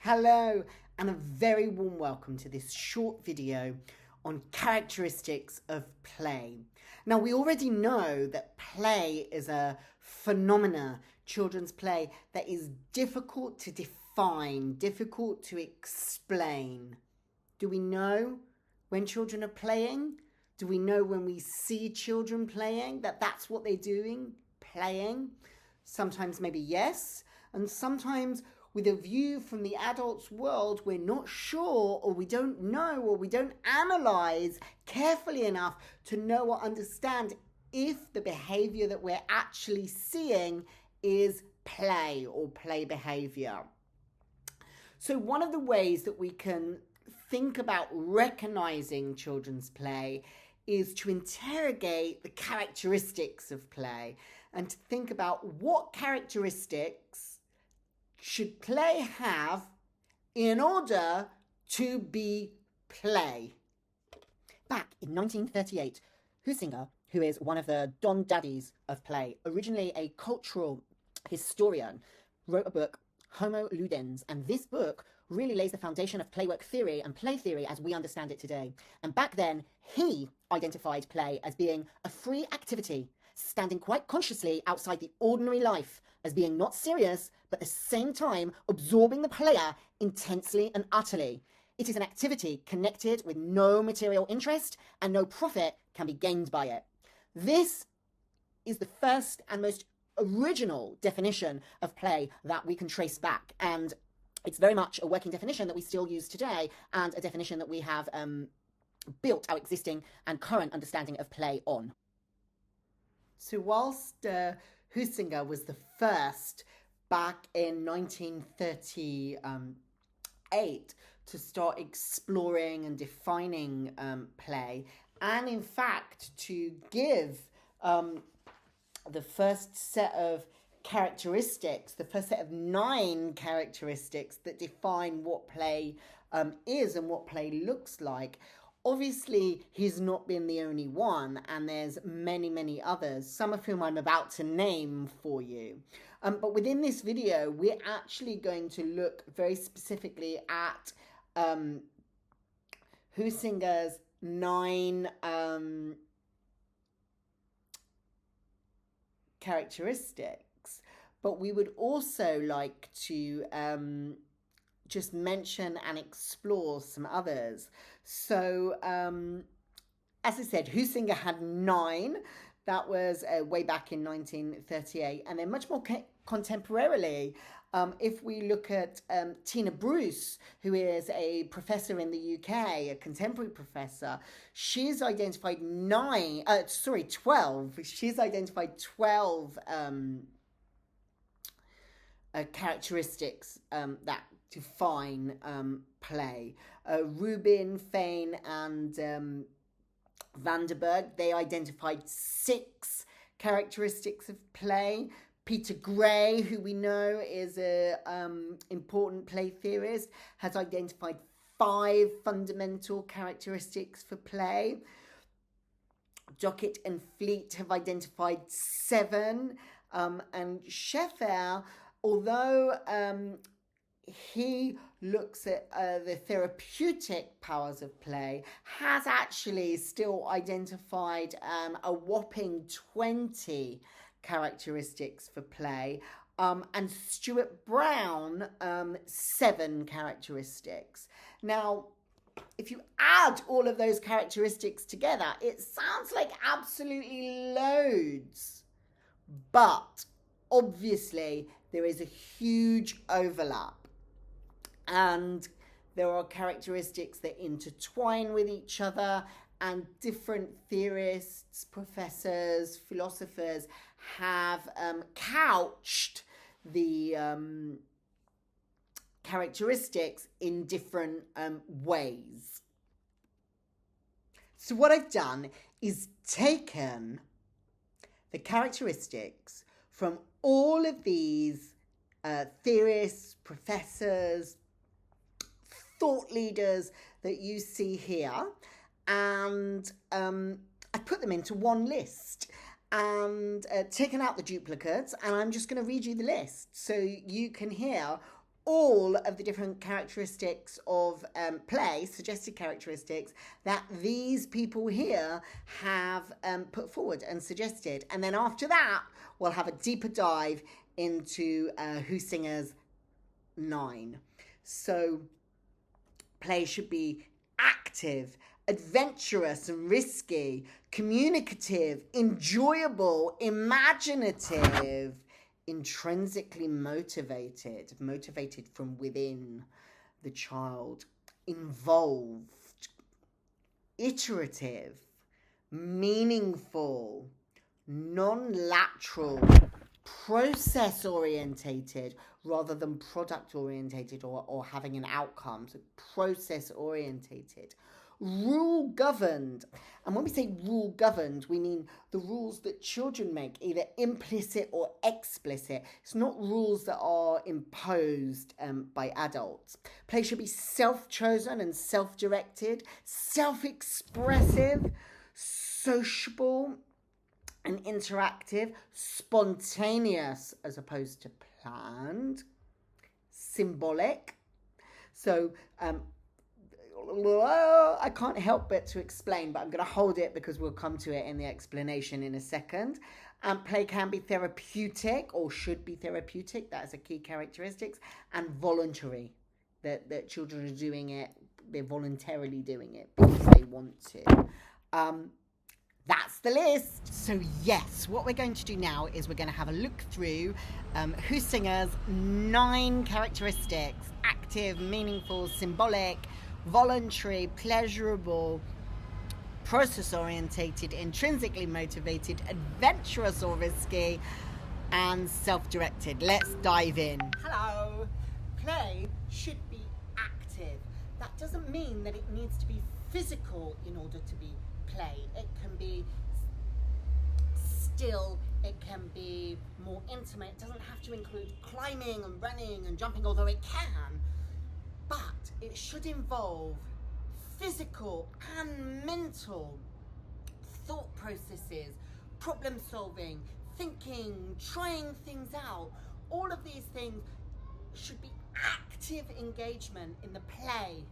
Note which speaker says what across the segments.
Speaker 1: Hello, and a very warm welcome to this short video on characteristics of play. Now, we already know that play is a phenomena, children's play, that is difficult to define, difficult to explain. Do we know when children are playing? Do we know when we see children playing that that's what they're doing, playing? Sometimes maybe yes, and sometimes with a view from the adult's world, we're not sure, or we don't know, or we don't analyze carefully enough to know or understand if the behavior that we're actually seeing is play or play behavior. So one of the ways that we can think about recognizing children's play is to interrogate the characteristics of play and to think about what characteristics should play have in order to be play.
Speaker 2: Back in 1938, Huizinga, who is one of the Don Daddies of play, originally a cultural historian, wrote a book, Homo Ludens, and this book really lays the foundation of playwork theory and play theory as we understand it today. And back then, he identified play as being a free activity, standing quite consciously outside the ordinary life, as being not serious, but at the same time absorbing the player intensely and utterly. It is an activity connected with no material interest, and no profit can be gained by it. This is the first and most original definition of play that we can trace back, and it's very much a working definition that we still use today, and a definition that we have built our existing and current understanding of play on.
Speaker 1: So whilst Huizinga was the first back in 1938 to start exploring and defining play, and in fact to give the first set of characteristics, the first set of 9 characteristics that define what play is and what play looks like. Obviously, he's not been the only one, and there's many, many others, some of whom I'm about to name for you. But within this video, we're actually going to look very specifically at Huizinga's 9 characteristics. But we would also like to just mention and explore some others. So, as I said, Huizinga had 9. That was way back in 1938. And then much more contemporarily, if we look at Tina Bruce, who is a professor in the UK, a contemporary professor, she's identified 12. She's identified 12 characteristics that define play. Rubin, Fain, and Vanderberg, they identified 6 characteristics of play. Peter Gray, who we know is an important play theorist, has identified 5 fundamental characteristics for play. Dockett and Fleet have identified 7, and Sheffer, although he looks at the therapeutic powers of play, has actually still identified a whopping 20 characteristics for play, and Stuart Brown 7 characteristics. Now, if you add all of those characteristics together, it sounds like absolutely loads, but obviously there is a huge overlap, and there are characteristics that intertwine with each other, and different theorists, professors, philosophers have couched the characteristics in different ways. So what I've done is taken the characteristics from all of these theorists, professors, thought leaders that you see here, and I put them into one list and taken out the duplicates, and I'm just going to read you the list so you can hear all of the different characteristics of play, suggested characteristics that these people here have put forward and suggested. And then after that, we'll have a deeper dive into Huizinga's 9. So play should be active, adventurous and risky, communicative, enjoyable, imaginative, intrinsically motivated from within the child, involved, iterative, meaningful, non-lateral, process orientated rather than product orientated or having an outcome. So process orientated, rule governed. And when we say rule governed, we mean the rules that children make, either implicit or explicit. It's not rules that are imposed by adults. Play should be self-chosen and self-directed, self-expressive, sociable and interactive, spontaneous as opposed to planned, symbolic. So I can't help but to explain, but I'm going to hold it because we'll come to it in the explanation in a second. Play can be therapeutic or should be therapeutic. That is a key characteristic. And voluntary, that children are doing it, they're voluntarily doing it because they want to. That's the list. So yes, what we're going to do now is we're going to have a look through Huizinga's 9 characteristics: active, meaningful, symbolic, voluntary, pleasurable, process-orientated, intrinsically motivated, adventurous or risky, and self-directed. Let's dive in. Hello. Play should be active. That doesn't mean that it needs to be physical in order to be play. It can be still, it can be more intimate. It doesn't have to include climbing and running and jumping, although it can. But it should involve physical and mental thought processes, problem solving, thinking, trying things out. All of these things should be active engagement in the play.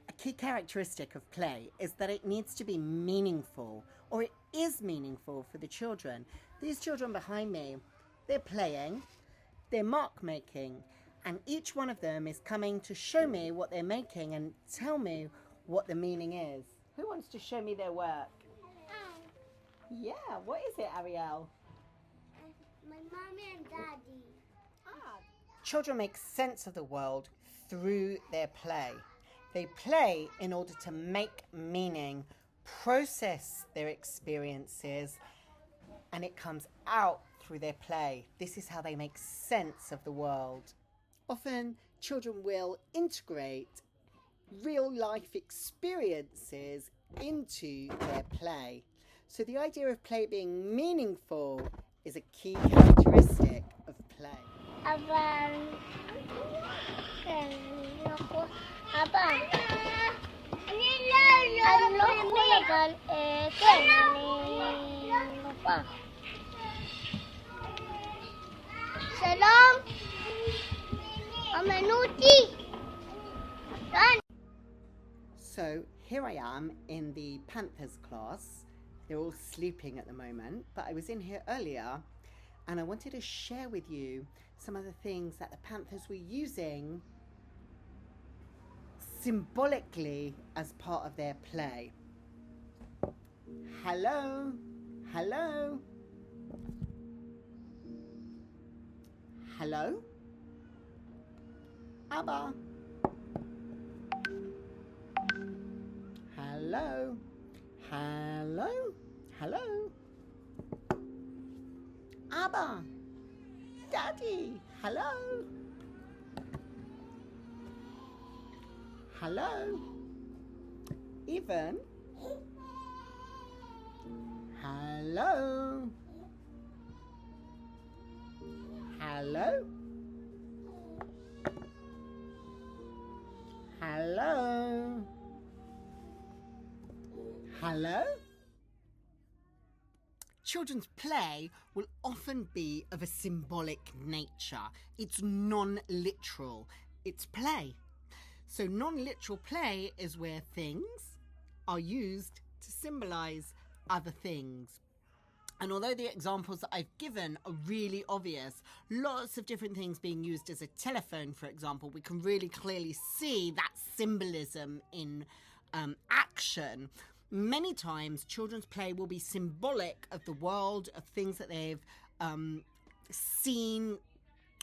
Speaker 1: A key characteristic of play is that it needs to be meaningful, or it is meaningful for the children. These children behind me, they're playing, they're mark making, and each one of them is coming to show me what they're making and tell me what the meaning is. Who wants to show me their work? Yeah, what is it, Ariel?
Speaker 3: My mommy and daddy.
Speaker 1: Children make sense of the world through their play. They play in order to make meaning, process their experiences, and it comes out through their play. This is how they make sense of the world. Often, children will integrate real-life experiences into their play. So the idea of play being meaningful is a key characteristic of play.
Speaker 3: Abang. Salam.
Speaker 1: So here I am in the Panthers class. They're all sleeping at the moment, but I was in here earlier and I wanted to share with you some of the things that the Panthers were using symbolically as part of their play. Hello? Hello? Hello? Abba? Hello? Hello? Hello? Abba? Daddy? Hello? Hello? Even? Hello? Hello? Hello? Hello? children's play will often be of a symbolic nature. It's non-literal. It's play. So non-literal play is where things are used to symbolize other things. And although the examples that I've given are really obvious, lots of different things being used as a telephone, for example, we can really clearly see that symbolism in action. Many times children's play will be symbolic of the world, of things that they've seen,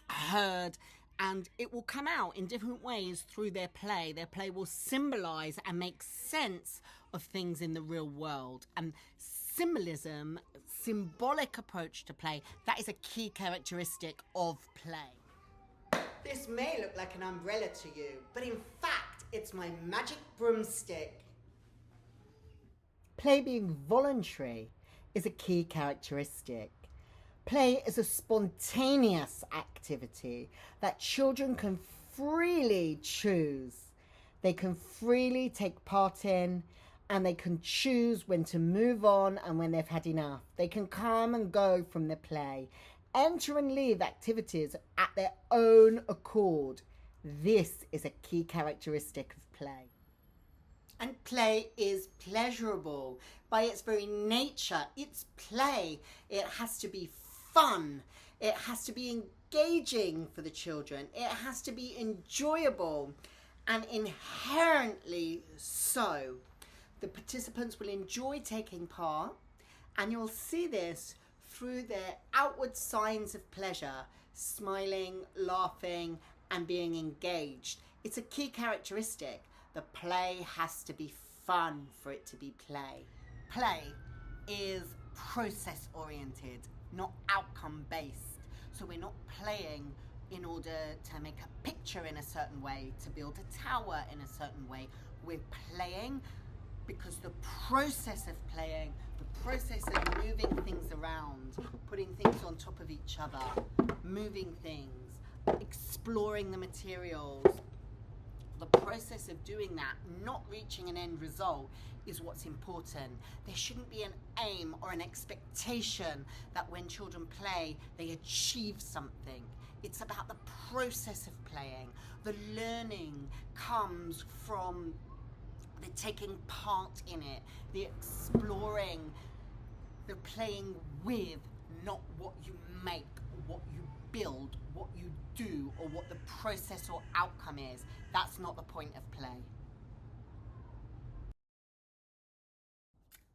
Speaker 1: heard, and it will come out in different ways through their play. Their play will symbolize and make sense of things in the real world. And symbolism, symbolic approach to play, that is a key characteristic of play. This may look like an umbrella to you, but in fact, it's my magic broomstick.
Speaker 2: Play being voluntary is a key characteristic. Play is a spontaneous activity that children can freely choose. They can freely take part in, and they can choose when to move on and when they've had enough. They can come and go from the play, enter and leave activities at their own accord. This is a key characteristic of play.
Speaker 1: And play is pleasurable. By its very nature, it's play. It has to be fun. It has to be engaging for the children. It has to be enjoyable, and inherently so. The participants will enjoy taking part, and you'll see this through their outward signs of pleasure, smiling, laughing, and being engaged. It's a key characteristic. The play has to be fun for it to be play. Play is process-oriented, not outcome-based. So we're not playing in order to make a picture in a certain way, to build a tower in a certain way. We're playing because the process of playing, the process of moving things around, putting things on top of each other, moving things, exploring the materials, the process of doing that, not reaching an end result, is what's important. There shouldn't be an aim or an expectation that when children play, they achieve something. It's about the process of playing. The learning comes from the taking part in it, the exploring, the playing with, not what you make, what you build, what you do, or what the process or outcome is. That's not the point of play.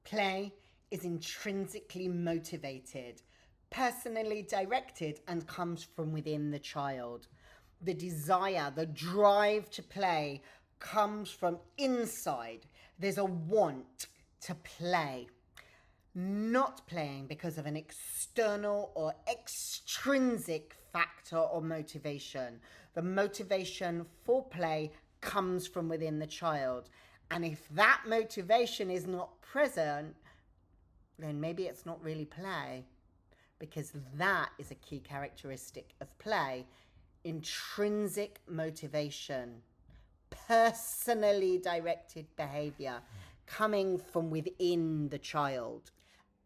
Speaker 1: Play is intrinsically motivated, personally directed, and comes from within the child. The desire, the drive to play comes from inside. There's a want to play. Not playing because of an external or extrinsic factor or motivation. The motivation for play comes from within the child. And if that motivation is not present, then maybe it's not really play, because that is a key characteristic of play. Intrinsic motivation, personally directed behavior coming from within the child.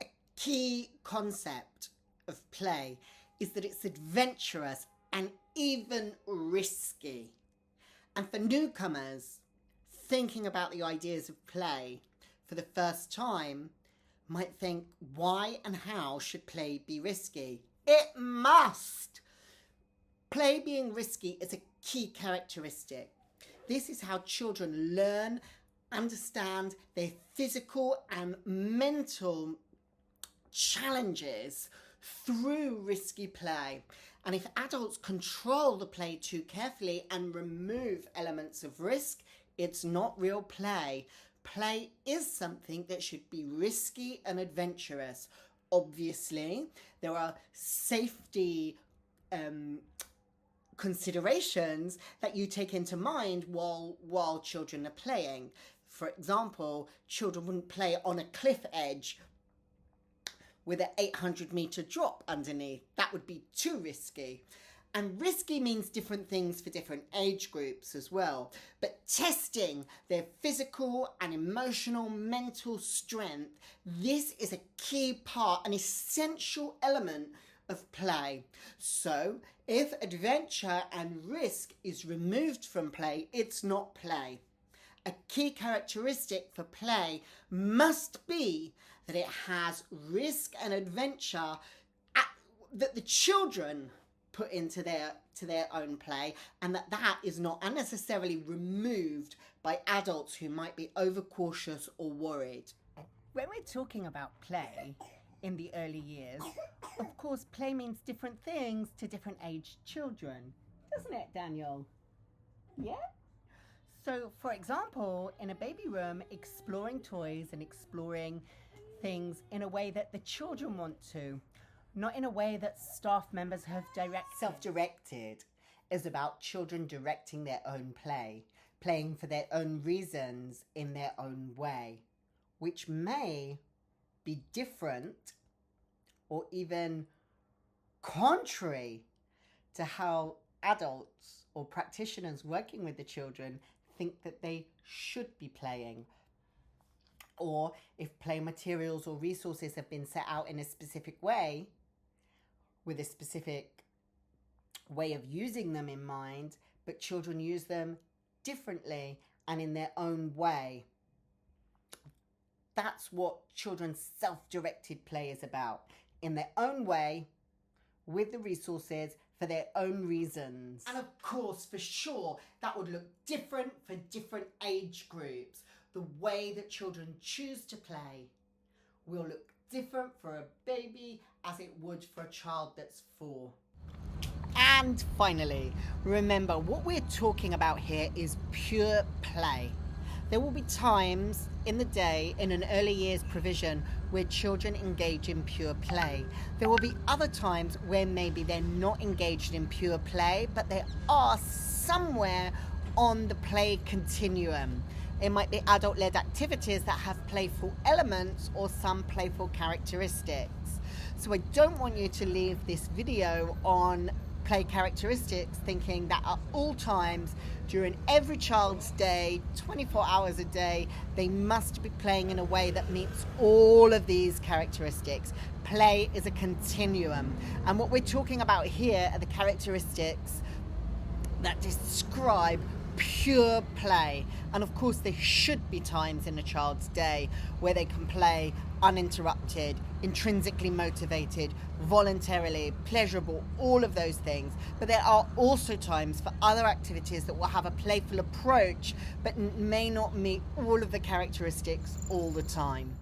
Speaker 1: A key concept of play is that it's adventurous and even risky. And for newcomers, thinking about the ideas of play for the first time might think, why and how should play be risky? It must! Play being risky is a key characteristic. This is how children learn, understand their physical and mental challenges through risky play. And if adults control the play too carefully and remove elements of risk, it's not real play. Play is something that should be risky and adventurous. Obviously, there are safety considerations that you take into mind while children are playing. For example, children wouldn't play on a cliff edge with an 800-meter drop underneath. That would be too risky. And risky means different things for different age groups as well. But testing their physical and emotional, mental strength, this is a key part, an essential element of play. So if adventure and risk is removed from play, it's not play. A key characteristic for play must be that it has risk and adventure that the children put into their own play, and that is not unnecessarily removed by adults who might be overcautious or worried.
Speaker 2: When we're talking about play in the early years, of course, play means different things to different aged children. Doesn't it, Daniel? Yeah? So, for example, in a baby room, exploring toys and exploring things in a way that the children want to, not in a way that staff members have directed.
Speaker 1: Self-directed is about children directing their own play, playing for their own reasons in their own way, which may be different or even contrary to how adults or practitioners working with the children think that they should be playing. Or if play materials or resources have been set out in a specific way, with a specific way of using them in mind, but children use them differently and in their own way. That's what children's self-directed play is about. In their own way, with the resources, for their own reasons. And of course, for sure, that would look different for different age groups. The way that children choose to play will look different for a baby as it would for a child that's 4. And finally, remember what we're talking about here is pure play. There will be times in the day in an early years provision where children engage in pure play. There will be other times where maybe they're not engaged in pure play, but they are somewhere on the play continuum. It might be adult-led activities that have playful elements or some playful characteristics. So I don't want you to leave this video on play characteristics thinking that at all times during every child's day, 24 hours a day, they must be playing in a way that meets all of these characteristics. Play is a continuum, and what we're talking about here are the characteristics that describe pure play. And of course there should be times in a child's day where they can play uninterrupted, intrinsically motivated, voluntarily, pleasurable, all of those things. But there are also times for other activities that will have a playful approach but may not meet all of the characteristics all the time.